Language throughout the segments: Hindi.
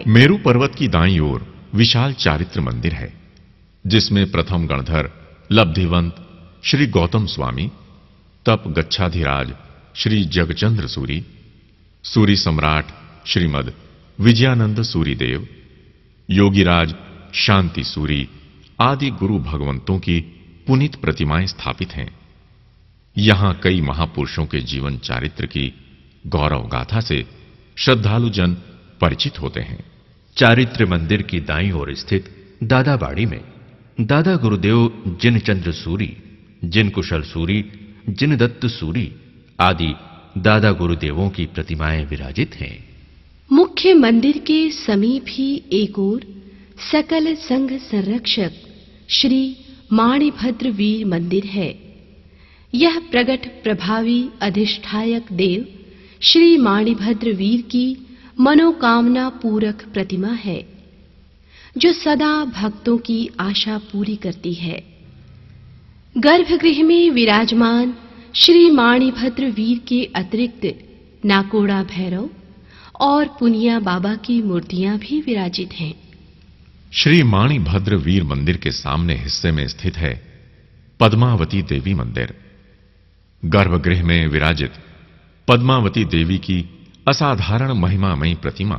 मेरू पर्वत की दाईं ओर विशाल चारित्र मंदिर है, जिसमें प्रथम गणधर लब्धिवंत श्री गौतम स्वामी, तप गच्छाधिराज श्री जगचंद्र सूरी, सूरी सम्राट श्रीमद विजयानंद सूरी देव, योगीराज शांति सूरी आदि गुरु भगवंतों की पुनीत प्रतिमाएं स्थापित हैं। यहां कई महापुरुषों के जीवन चारित्र की गौरव गाथा से श्रद्धालु जन परिचित होते हैं। चारित्र मंदिर की दाईं ओर स्थित दादा बाड़ी में दादा गुरुदेव जिनचंद्र सूरी, जिन कुशल सूरी, जिन दत्त सूरी आदि दादा गुरुदेवों की प्रतिमाएं विराजित हैं। मुख्य मंदिर के समीप ही एक ओर सकल संघ संरक्षक श्री माणिभद्र वीर मंदिर है। यह प्रगट प्रभावी अधिष्ठायक देव श्री माणिभद्र वीर की मनोकामना पूरक प्रतिमा है, जो सदा भक्तों की आशा पूरी करती है। गर्भगृह में विराजमान श्री माणिभद्र वीर के अतिरिक्त नाकोड़ा भैरव और पुनिया बाबा की मूर्तियां भी विराजित हैं। श्री माणिभद्र वीर मंदिर के सामने हिस्से में स्थित है पद्मावती देवी मंदिर। गर्भगृह में विराजित पद्मावती देवी की असाधारण महिमामयी प्रतिमा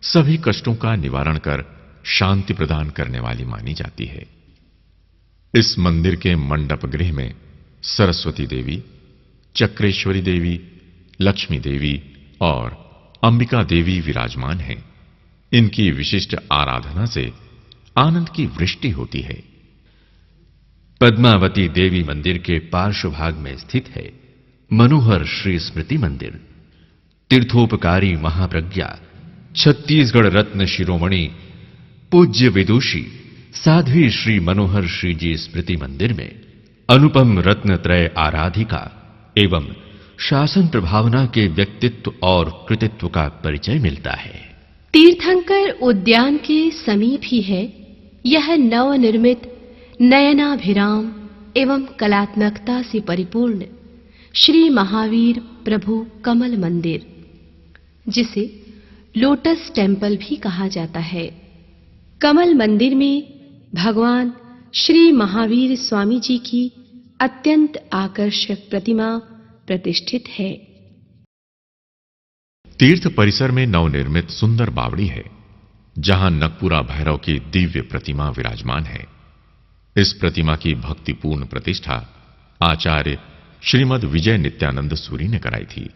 सभी कष्टों का निवारण कर शांति प्रदान करने वाली मानी जाती है। इस मंदिर के मंडप गृह में सरस्वती देवी, चक्रेश्वरी देवी, लक्ष्मी देवी और अंबिका देवी विराजमान हैं। इनकी विशिष्ट आराधना से आनंद की वृष्टि होती है। पद्मावती देवी मंदिर के पार्श्व भाग में स्थित है मनोहर श्री स्मृति मंदिर। तीर्थोपकारी महाप्रज्ञा छत्तीसगढ़ रत्न शिरोमणि पूज्य विदुषी साध्वी श्री मनोहर श्री जी स्मृति मंदिर में अनुपम रत्नत्रय आराधिका एवं शासन प्रभावना के व्यक्तित्व और कृतित्व का परिचय मिलता है। तीर्थंकर उद्यान के समीप ही है यह नवनिर्मित नयनाभिराम एवं कलात्मकता से परिपूर्ण श्री महावीर प्रभु कमल मंदिर, जिसे लोटस टेम्पल भी कहा जाता है। कमल मंदिर में भगवान श्री महावीर स्वामी जी की अत्यंत आकर्षक प्रतिमा प्रतिष्ठित है। तीर्थ परिसर में नवनिर्मित सुंदर बावड़ी है, जहां नगपुरा भैरव की दिव्य प्रतिमा विराजमान है। इस प्रतिमा की भक्तिपूर्ण प्रतिष्ठा आचार्य श्रीमद विजय नित्यानंद सूरी ने कराई थी।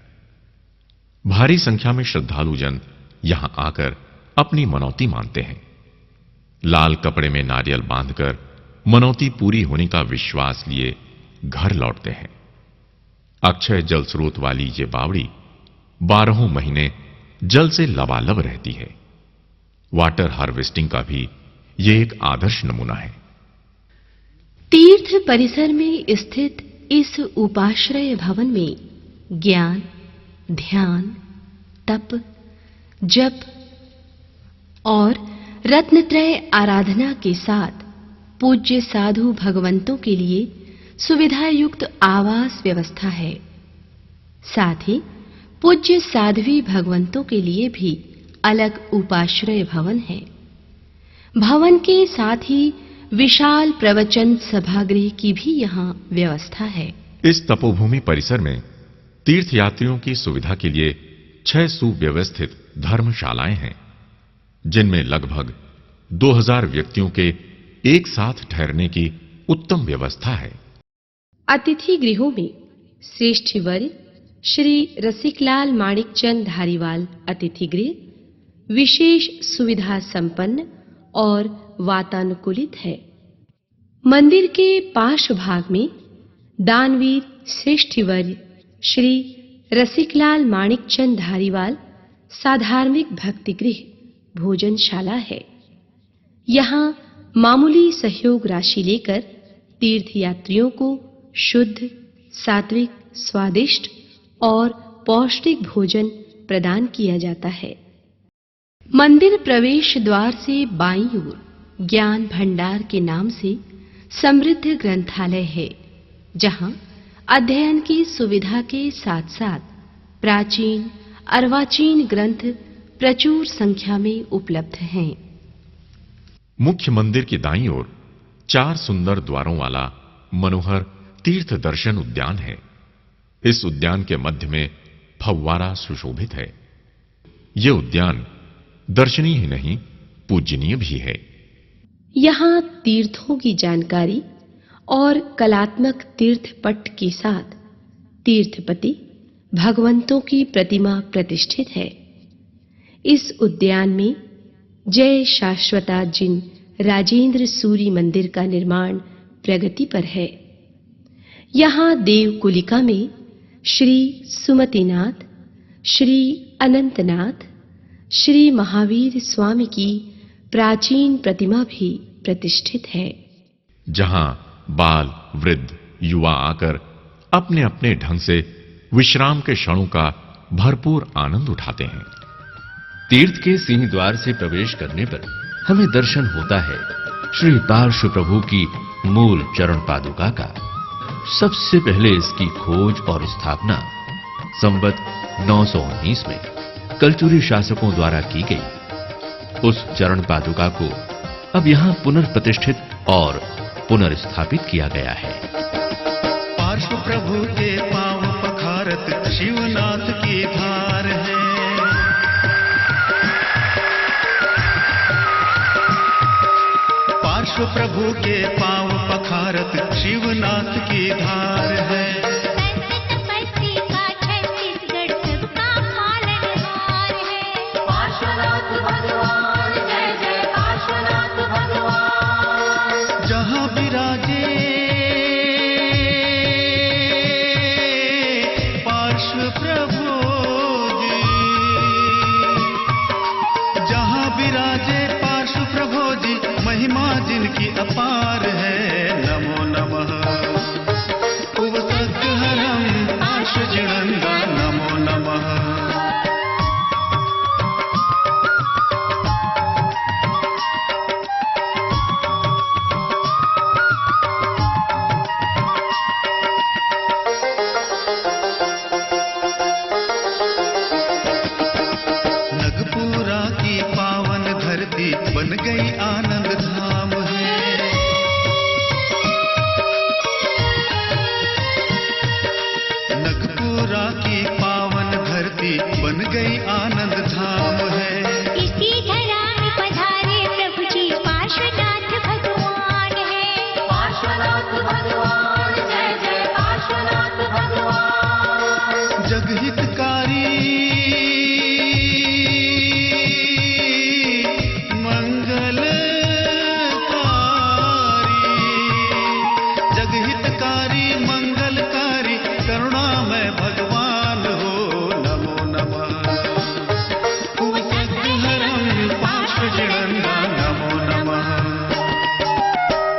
भारी संख्या में श्रद्धालु जन यहां आकर अपनी मनौती मानते हैं। लाल कपड़े में नारियल बांधकर मनौती पूरी होने का विश्वास लिए घर लौटते हैं। अक्षय जल स्रोत वाली ये बावड़ी 12 महीने जल से लबालब रहती है। वाटर हार्वेस्टिंग का भी ये एक आदर्श नमूना है। तीर्थ परिसर में स्थित इस उपाश्रय भवन में ज्ञान, ध्यान, तप, जप और रत्नत्रय आराधना के साथ पूज्य साधु भगवंतों के लिए सुविधा युक्त आवास व्यवस्था है। साथ ही पूज्य साध्वी भगवंतों के लिए भी अलग उपाश्रय भवन है। भवन के साथ ही विशाल प्रवचन सभागृह की भी यहां व्यवस्था है। इस तपोभूमि परिसर में तीर्थयात्रियों की सुविधा के लिए 6 सुव्यवस्थित धर्मशालाएं हैं, जिनमें लगभग 2000 व्यक्तियों के एक साथ ठहरने की उत्तम व्यवस्था है। अतिथि गृहों में श्रेष्ठ वर्य श्री रसिकलाल माणिकचंद धारीवाल अतिथि गृह विशेष सुविधा संपन्न और वातानुकूलित है। मंदिर के पार्श्व भाग में दानवीर श्रेष्ठ वर्य श्री रसिकलाल माणिकचंद धारीवाल साधार्मिक भक्तिगृह भोजनशाला है। यहाँ मामूली सहयोग राशि लेकर तीर्थयात्रियों को शुद्ध, सात्विक, स्वादिष्ट और पौष्टिक भोजन प्रदान किया जाता है। मंदिर प्रवेश द्वार से बाईं ओर ज्ञान भंडार के नाम से समृद्ध ग्रंथालय है, जहां अध्ययन की सुविधा के साथ साथ प्राचीन अर्वाचीन ग्रंथ प्रचुर संख्या में उपलब्ध हैं। मुख्य मंदिर की दाईं ओर 4 सुंदर द्वारों वाला मनोहर तीर्थ दर्शन उद्यान है। इस उद्यान के मध्य में फव्वारा सुशोभित है। यह उद्यान दर्शनीय ही नहीं, पूजनीय भी है। यहाँ तीर्थों की जानकारी और कलात्मक तीर्थ पट के साथ तीर्थपति भगवंतों की प्रतिमा प्रतिष्ठित है। इस उद्यान में जय शाश्वता जिन राजेंद्र सूरी मंदिर का निर्माण प्रगति पर है। यहाँ देवकुलिका में श्री सुमतिनाथ, श्री अनंतनाथ, श्री महावीर स्वामी की प्राचीन प्रतिमा भी प्रतिष्ठित है। जहां बाल, वृद्ध, युवा आकर अपने अपने ढंग से विश्राम के क्षणों का भरपूर आनंद उठाते हैं। तीर्थ के सिंह द्वार से प्रवेश करने पर हमें दर्शन होता है श्री पार्श्व प्रभु की मूल चरण पादुका का। सबसे पहले इसकी खोज और स्थापना संवत 919 में कलचुरी शासकों द्वारा की गई। उस चरण पादुका को अब यहां पुनर्प्रतिष्ठित और पुनर्स्थापित किया गया है। पार्श्व प्रभु के पांव पखारत शिवनाथ की धार है। पार्श्व प्रभु के पांव पखारत शिवनाथ की धार है। जहां विराजे पार्श्व प्रभु जी, जहां विराजे पार्श्व प्रभु जी, महिमा जिनकी अपार है। नमो नमः उवसद्हरं आशुजिणंदा, नमो नमः। नगपुरा की पावन धरती बन गई आनंद धाम है। नगपुरा की पावन धरती बन गई आनंद धाम है। इसी धरा में पधारे प्रभु जी पार्श्वनाथ भगवान है। पार्श्वनाथ भगवान, जय जय पार्श्वनाथ भगवान। जगहितकारी जगहितकारी मंगलकारी करुणामय भगवान हो। नमो नमः उवसद्हरं पार्श्वजिणंदा, नमो नमः।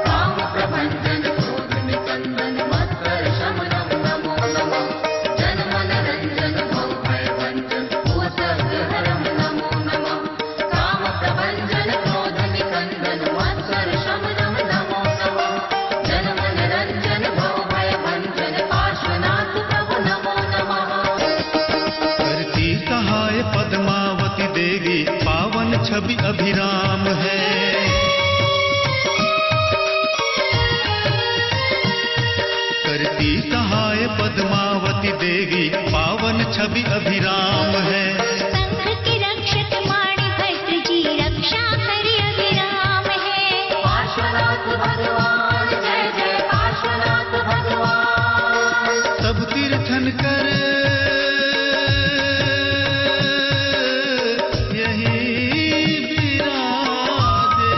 काम प्रभंजन क्रोध निकंदन मत्कर शमनम, नमो नमः। जन मन रंजन भव भय भंजन उवसद्हरं, नमो नमः। काम प्रभंजन क्रोध निकंदन मत्कर शमनम, नमो नमः। जन मन रंजन भव भय भंजन पार्श्वनाथ प्रभु, नमो नमः। करती सहाय पद्मावती देवी, पावन छवि अभिराम है। करती सहाय पद्मावती देवी, पावन छवि अभिराम है। संघ के रक्षक माणि भद्र जी, रक्षा करि अभिराम है। पार्श्वनाथ भगवान, जय जय पार्श्वनाथ भगवान। सब तीर्थन कर यही विराजे।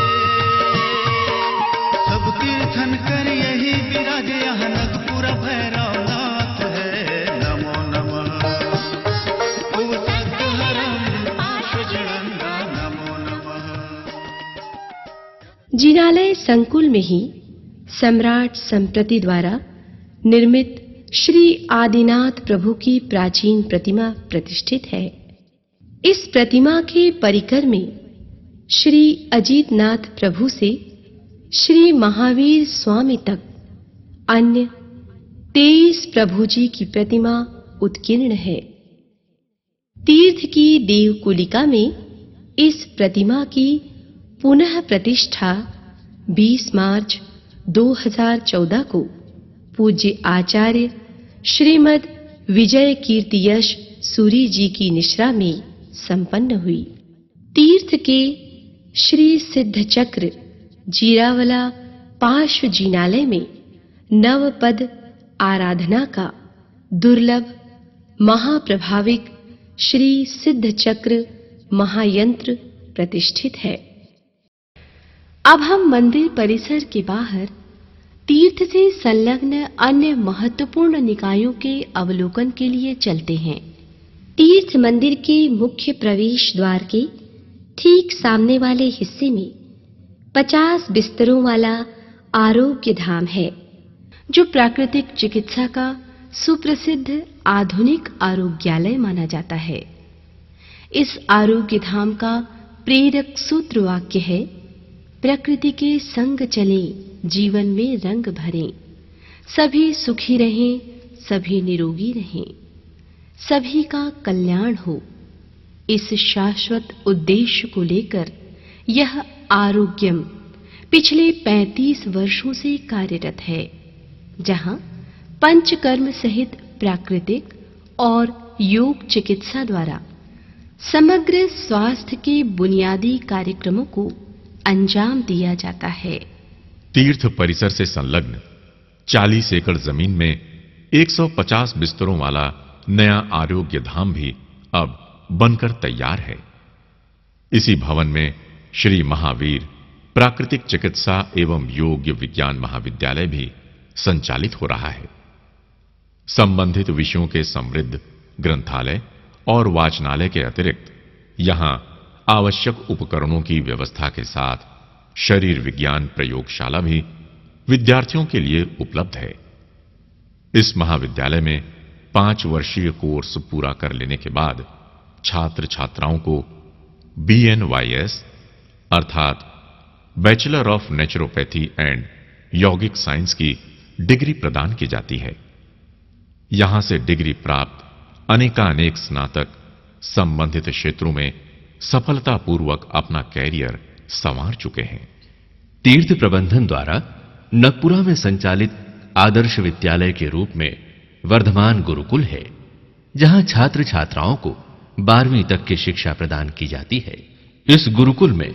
सब तीर्थन कर यही विराजे, यहाँ नगपुरा भैरवनाथ है। नमो नमः उवसद्हरं पार्श्वजिणंदा, नमो नमः। जिनालय संकुल में ही सम्राट संप्रति द्वारा निर्मित श्री आदिनाथ प्रभु की प्राचीन प्रतिमा प्रतिष्ठित है। इस प्रतिमा के परिकर में श्री अजीतनाथ प्रभु से श्री महावीर स्वामी तक अन्य 23 प्रभु जी की प्रतिमा उत्कीर्ण है। तीर्थ की देवकुलिका में इस प्रतिमा की पुनः प्रतिष्ठा 20 मार्च 2014 को पूज्य आचार्य श्रीमद विजय कीर्ति यश सूरी जी की निश्रा में संपन्न हुई। तीर्थ के श्री सिद्ध चक्र जीरावला पार्श्व जिनालय में नवपद आराधना का दुर्लभ महाप्रभाविक श्री सिद्ध चक्र महायंत्र प्रतिष्ठित है। अब हम मंदिर परिसर के बाहर तीर्थ से संलग्न अन्य महत्वपूर्ण निकायों के अवलोकन के लिए चलते हैं। तीर्थ मंदिर के मुख्य प्रवेश द्वार के ठीक सामने वाले हिस्से में 50 बिस्तरों वाला आरोग्य धाम है, जो प्राकृतिक चिकित्सा का सुप्रसिद्ध आधुनिक आरोग्यालय माना जाता है। इस आरोग्य धाम का प्रेरक सूत्र वाक्य है, प्रकृति के संग चलें, जीवन में रंग भरें, सभी सुखी रहें, सभी निरोगी रहें, सभी का कल्याण हो। इस शाश्वत उद्देश्य को लेकर यह आरोग्यम पिछले 35 वर्षों से कार्यरत है, जहां पंचकर्म सहित प्राकृतिक और योग चिकित्सा द्वारा समग्र स्वास्थ्य के बुनियादी कार्यक्रमों को अंजाम दिया जाता है। तीर्थ परिसर से संलग्न 40 एकड़ जमीन में 150 बिस्तरों वाला नया आरोग्य धाम भी अब बनकर तैयार है। इसी भवन में श्री महावीर प्राकृतिक चिकित्सा एवं योग विज्ञान महाविद्यालय भी संचालित हो रहा है। संबंधित विषयों के समृद्ध ग्रंथालय और वाचनालय के अतिरिक्त यहां आवश्यक उपकरणों की व्यवस्था के साथ शरीर विज्ञान प्रयोगशाला भी विद्यार्थियों के लिए उपलब्ध है। इस महाविद्यालय में 5 वर्षीय कोर्स पूरा कर लेने के बाद छात्र छात्राओं को BNYS अर्थात बैचलर ऑफ नेचुरोपैथी एंड यौगिक साइंस की डिग्री प्रदान की जाती है। यहां से डिग्री प्राप्त अनेकानेक स्नातक संबंधित क्षेत्रों में सफलतापूर्वक अपना कैरियर संवार चुके हैं। तीर्थ प्रबंधन द्वारा नगपुरा में संचालित आदर्श विद्यालय के रूप में वर्धमान गुरुकुल है, जहां छात्र छात्राओं को 12वीं तक की शिक्षा प्रदान की जाती है। इस गुरुकुल में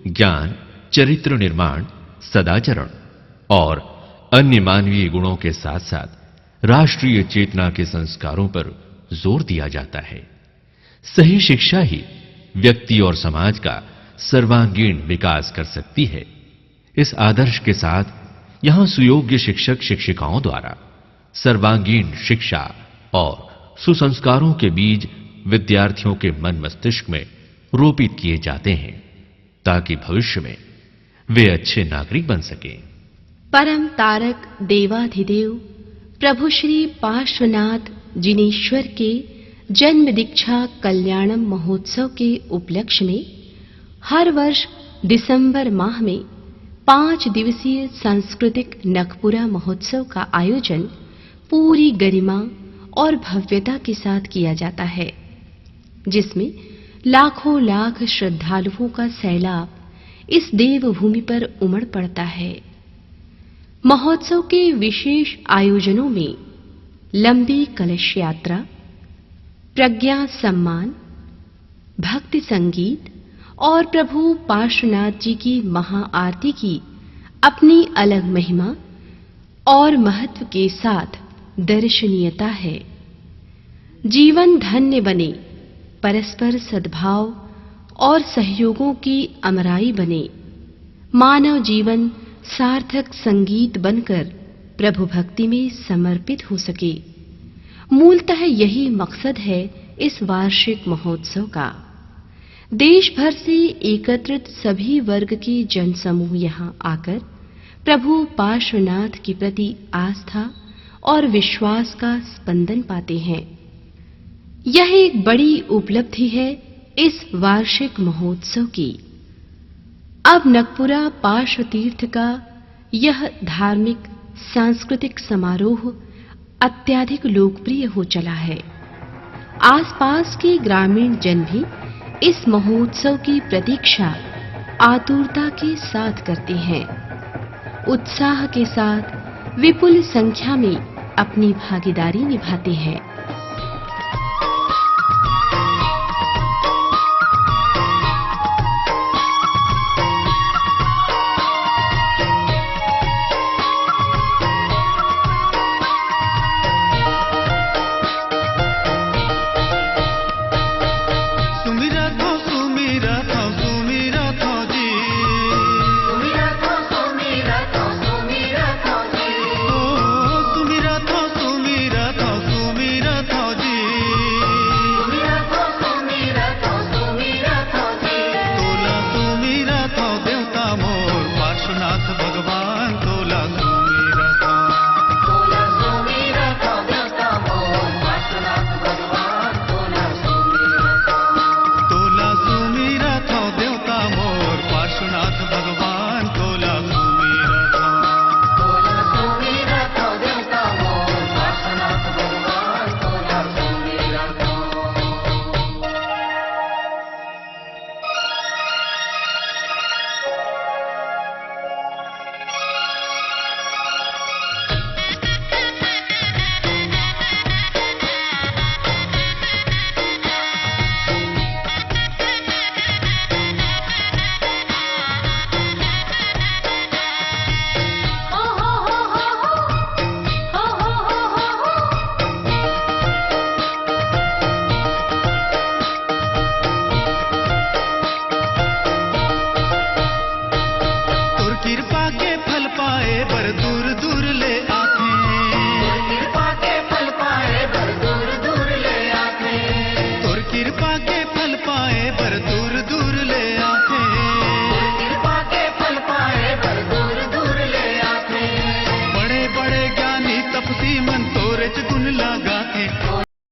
ज्ञान, चरित्र निर्माण, सदाचरण और अन्य मानवीय गुणों के साथ साथ राष्ट्रीय चेतना के संस्कारों पर जोर दिया जाता है। सही शिक्षा ही व्यक्ति और समाज का सर्वांगीण विकास कर सकती है। इस आदर्श के साथ यहां सुयोग्य शिक्षक शिक्षिकाओं द्वारा सर्वांगीण शिक्षा और सुसंस्कारों के बीज विद्यार्थियों के मन मस्तिष्क में रोपित किए जाते हैं, ताकि भविष्य में वे अच्छे नागरिक बन सकें। परम तारक देवाधिदेव प्रभु श्री पार्श्वनाथ जिनेश्वर के जन्म दीक्षा कल्याणम महोत्सव के उपलक्ष्य में हर वर्ष दिसंबर माह में 5 दिवसीय सांस्कृतिक नगपुरा महोत्सव का आयोजन पूरी गरिमा और भव्यता के साथ किया जाता है, जिसमें लाखों लाख श्रद्धालुओं का सैलाब इस देवभूमि पर उमड़ पड़ता है। महोत्सव के विशेष आयोजनों में लंबी कलश यात्रा, प्रज्ञा सम्मान, भक्ति संगीत और प्रभु पार्श्वनाथ जी की महाआरती की अपनी अलग महिमा और महत्व के साथ दर्शनीयता है। जीवन धन्य बने, परस्पर सद्भाव और सहयोगों की अमराई बने, मानव जीवन सार्थक संगीत बनकर प्रभु भक्ति में समर्पित हो सके। मूलतः यही मकसद है इस वार्षिक महोत्सव का। देश भर से एकत्रित सभी वर्ग के जनसमूह यहां आकर प्रभु पार्श्वनाथ के प्रति आस्था और विश्वास का स्पंदन पाते हैं। यह एक बड़ी उपलब्धि है इस वार्षिक महोत्सव की। अब नगपुरा पार्श्व तीर्थ का यह धार्मिक सांस्कृतिक समारोह अत्यधिक लोकप्रिय हो चला है। आसपास के ग्रामीण जन भी इस महोत्सव की प्रतीक्षा आतुरता के साथ करते हैं। उत्साह के साथ विपुल संख्या में अपनी भागीदारी निभाते हैं। कृपा के फल पाए बर